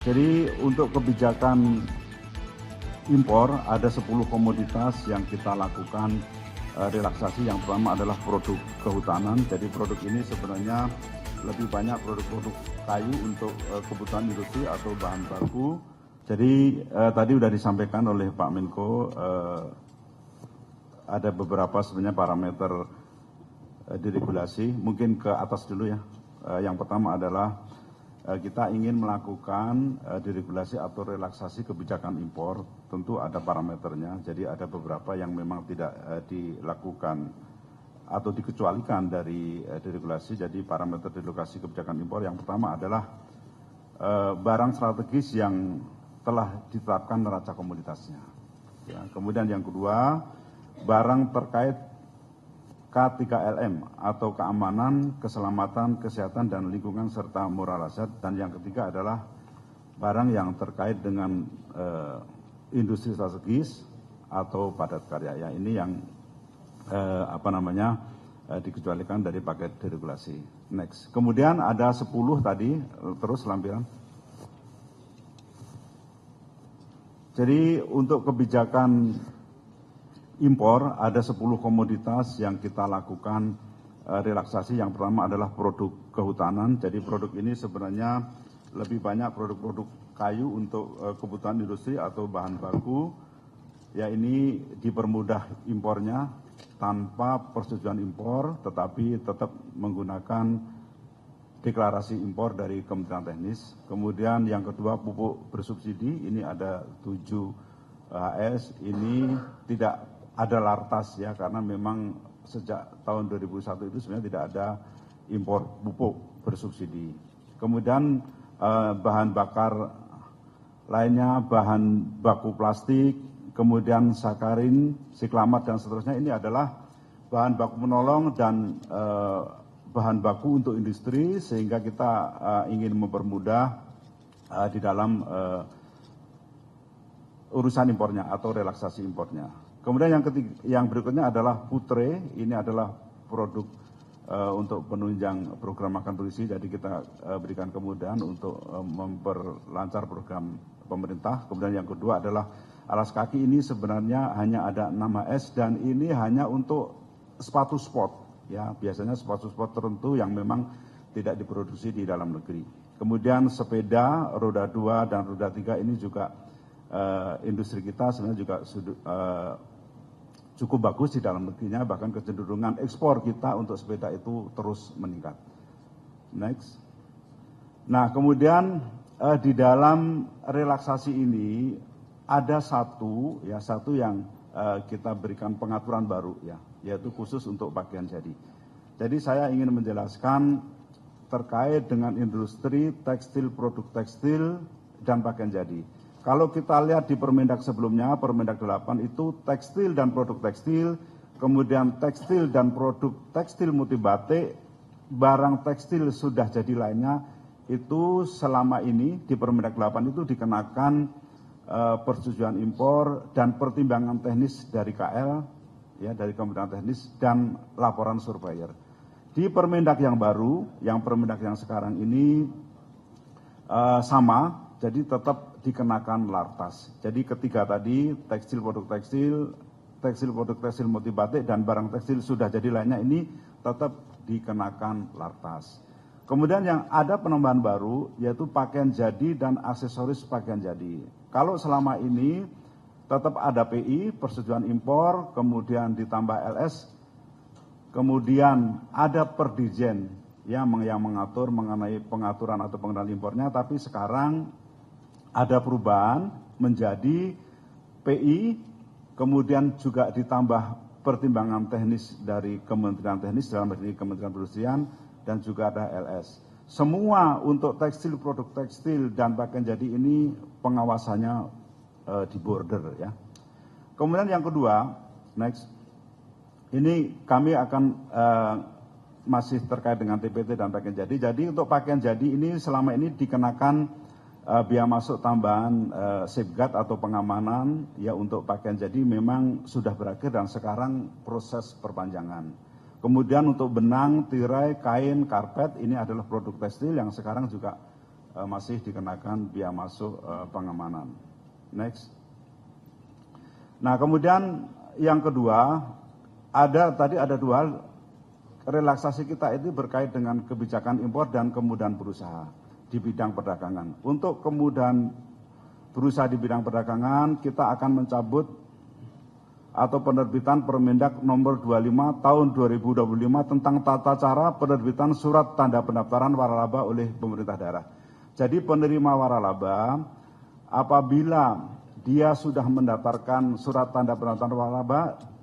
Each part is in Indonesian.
Jadi untuk kebijakan impor ada 10 komoditas yang kita lakukan relaksasi. Yang pertama adalah produk kehutanan. Jadi produk ini sebenarnya lebih banyak produk-produk kayu untuk kebutuhan industri atau bahan baku. Jadi tadi sudah disampaikan oleh Pak Menko, ada beberapa sebenarnya parameter diregulasi. Mungkin ke atas dulu ya. Yang pertama adalah kita ingin melakukan diregulasi atau relaksasi kebijakan impor. Tentu ada parameternya, jadi ada beberapa yang memang tidak dilakukan atau dikecualikan dari diregulasi. Jadi parameter diregulasi kebijakan impor yang pertama adalah barang strategis yang telah ditetapkan neraca komoditasnya. Ya, kemudian yang kedua, barang terkait K3LM atau keamanan, keselamatan, kesehatan, dan lingkungan serta moral hazard. Dan yang ketiga adalah barang yang terkait dengan industri strategis atau padat karya. Ya, ini yang dikecualikan dari paket deregulasi. Next. Kemudian ada 10 tadi, terus lampiran. Jadi untuk kebijakan impor ada 10 komoditas yang kita lakukan relaksasi. Yang pertama adalah produk kehutanan. Jadi produk ini sebenarnya lebih banyak produk-produk kayu untuk kebutuhan industri atau bahan baku. Ya, ini dipermudah impornya tanpa persetujuan impor, tetapi tetap menggunakan deklarasi impor dari Kementerian Teknis. Kemudian yang kedua, pupuk bersubsidi. Ini ada 7 HS. Ini tidak ada lartas ya, karena memang sejak tahun 2001 itu sebenarnya tidak ada impor pupuk bersubsidi. Kemudian bahan bakar lainnya, bahan baku plastik, kemudian sakarin, siklamat, dan seterusnya. Ini adalah bahan baku menolong dan bahan baku untuk industri, sehingga kita ingin mempermudah di dalam urusan impornya atau relaksasi impornya. Kemudian yang berikutnya adalah putre. Ini adalah produk untuk penunjang program makan bergizi. Jadi kita berikan kemudahan untuk memperlancar program pemerintah. Kemudian yang kedua adalah alas kaki. Ini sebenarnya hanya ada 6 HS dan ini hanya untuk sepatu sport. Ya, biasanya sepatu sport tertentu yang memang tidak diproduksi di dalam negeri. Kemudian sepeda roda 2 dan roda 3 ini juga industri kita sebenarnya juga cukup bagus di dalam negerinya, bahkan kecenderungan ekspor kita untuk sepeda itu terus meningkat. Next. Nah, kemudian di dalam relaksasi ini ada satu yang kita berikan pengaturan baru ya, yaitu khusus untuk pakaian jadi. Jadi saya ingin menjelaskan terkait dengan industri tekstil, produk tekstil, dan pakaian jadi. Kalau kita lihat di Permendak sebelumnya, Permendak 8 itu tekstil dan produk tekstil, kemudian tekstil dan produk tekstil multibatik, barang tekstil sudah jadi lainnya, itu selama ini di Permendak 8 itu dikenakan persetujuan impor dan pertimbangan teknis dari KL, ya, dari Kementerian Teknis, dan laporan surveyor. Di Permendak yang baru, yang Permendak yang sekarang ini sama, jadi tetap dikenakan lartas. Jadi ketiga tadi, tekstil produk tekstil, tekstil produk tekstil multibatik, dan barang tekstil sudah jadi lainnya ini tetap dikenakan lartas. Kemudian yang ada penambahan baru yaitu pakaian jadi dan aksesoris pakaian jadi. Kalau selama ini tetap ada PI, persetujuan impor, kemudian ditambah LS, kemudian ada perdijen yang mengatur mengenai pengaturan atau pengendalian impornya, tapi sekarang ada perubahan menjadi PI, kemudian juga ditambah pertimbangan teknis dari Kementerian Teknis dalam hal ini Kementerian Perindustrian, dan juga ada LS. Semua untuk tekstil, produk tekstil, dan pakaian jadi ini pengawasannya di border ya. Kemudian yang kedua, next, ini kami akan masih terkait dengan TPT dan pakaian jadi. Jadi untuk pakaian jadi ini selama ini dikenakan biaya masuk tambahan safeguard atau pengamanan ya untuk pakaian jadi memang sudah berakhir dan sekarang proses perpanjangan. Kemudian untuk benang, tirai, kain, karpet ini adalah produk tekstil yang sekarang juga masih dikenakan biaya masuk pengamanan. Next. Nah, kemudian yang kedua, tadi ada dua hal. Relaksasi kita itu berkait dengan kebijakan impor dan kemudahan berusaha di bidang perdagangan. Untuk kemudahan berusaha di bidang perdagangan, kita akan mencabut atau penerbitan Permendak nomor 25 tahun 2025 tentang tata cara penerbitan surat tanda pendaftaran waralaba oleh pemerintah daerah. Jadi penerima waralaba apabila dia sudah mendaftarkan surat tanda pendaftaran waralaba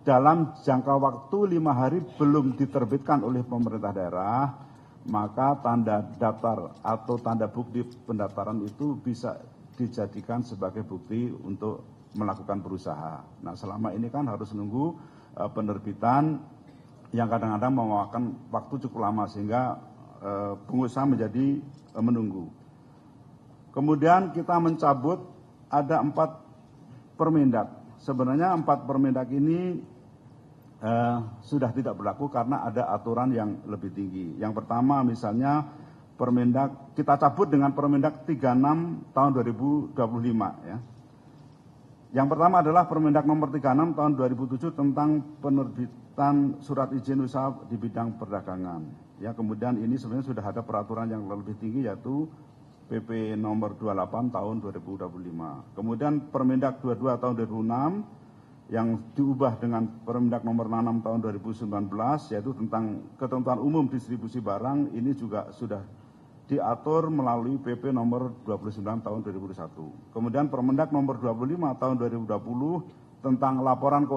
dalam jangka waktu 5 hari belum diterbitkan oleh pemerintah daerah, maka tanda daftar atau tanda bukti pendaftaran itu bisa dijadikan sebagai bukti untuk melakukan berusaha. Nah, selama ini kan harus menunggu penerbitan yang kadang-kadang memakan waktu cukup lama sehingga pengusaha menjadi menunggu. Kemudian kita mencabut ada 4 permendak. Sebenarnya 4 permendak ini sudah tidak berlaku karena ada aturan yang lebih tinggi. Yang pertama misalnya Permendak, kita cabut dengan Permendak 36 tahun 2025 ya. Yang pertama adalah Permendak nomor 36 tahun 2007 tentang penerbitan surat izin usaha di bidang perdagangan. Ya, kemudian ini sebenarnya sudah ada peraturan yang lebih tinggi yaitu PP nomor 28 tahun 2025. Kemudian Permendak 22 tahun 2006 yang diubah dengan Permendak nomor 66 tahun 2019 yaitu tentang ketentuan umum distribusi barang, ini juga sudah diatur melalui PP nomor 29 tahun 2021. Kemudian Permendak nomor 25 tahun 2020 tentang laporan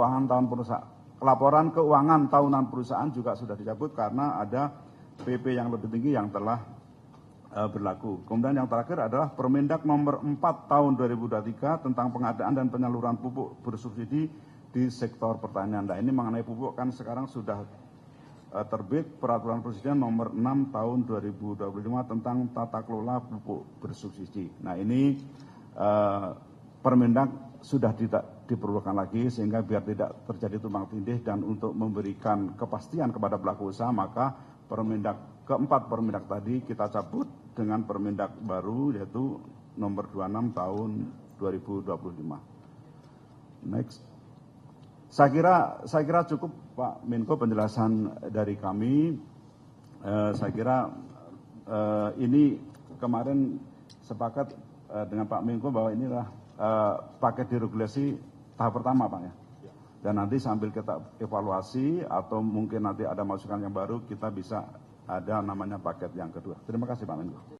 keuangan tahunan perusahaan juga sudah dicabut karena ada PP yang lebih tinggi yang telah berlaku. Kemudian yang terakhir adalah Permendak nomor 4 tahun 2023 tentang pengadaan dan penyaluran pupuk bersubsidi di sektor pertanian. Nah, ini mengenai pupuk kan sekarang sudah terbit peraturan presiden nomor 6 tahun 2025 tentang tata kelola pupuk bersubsidi. Nah, ini Permendak sudah tidak diperlukan lagi sehingga biar tidak terjadi tumpang tindih dan untuk memberikan kepastian kepada pelaku usaha maka keempat Permendak tadi kita cabut dengan Permendak baru yaitu nomor 26 tahun 2025. Next. Saya kira cukup Pak Menko penjelasan dari kami. Saya kira ini kemarin sepakat dengan Pak Menko bahwa inilah paket deregulasi tahap pertama Pak ya. Dan nanti sambil kita evaluasi atau mungkin nanti ada masukan yang baru kita bisa ada namanya paket yang kedua. Terima kasih Pak Menko.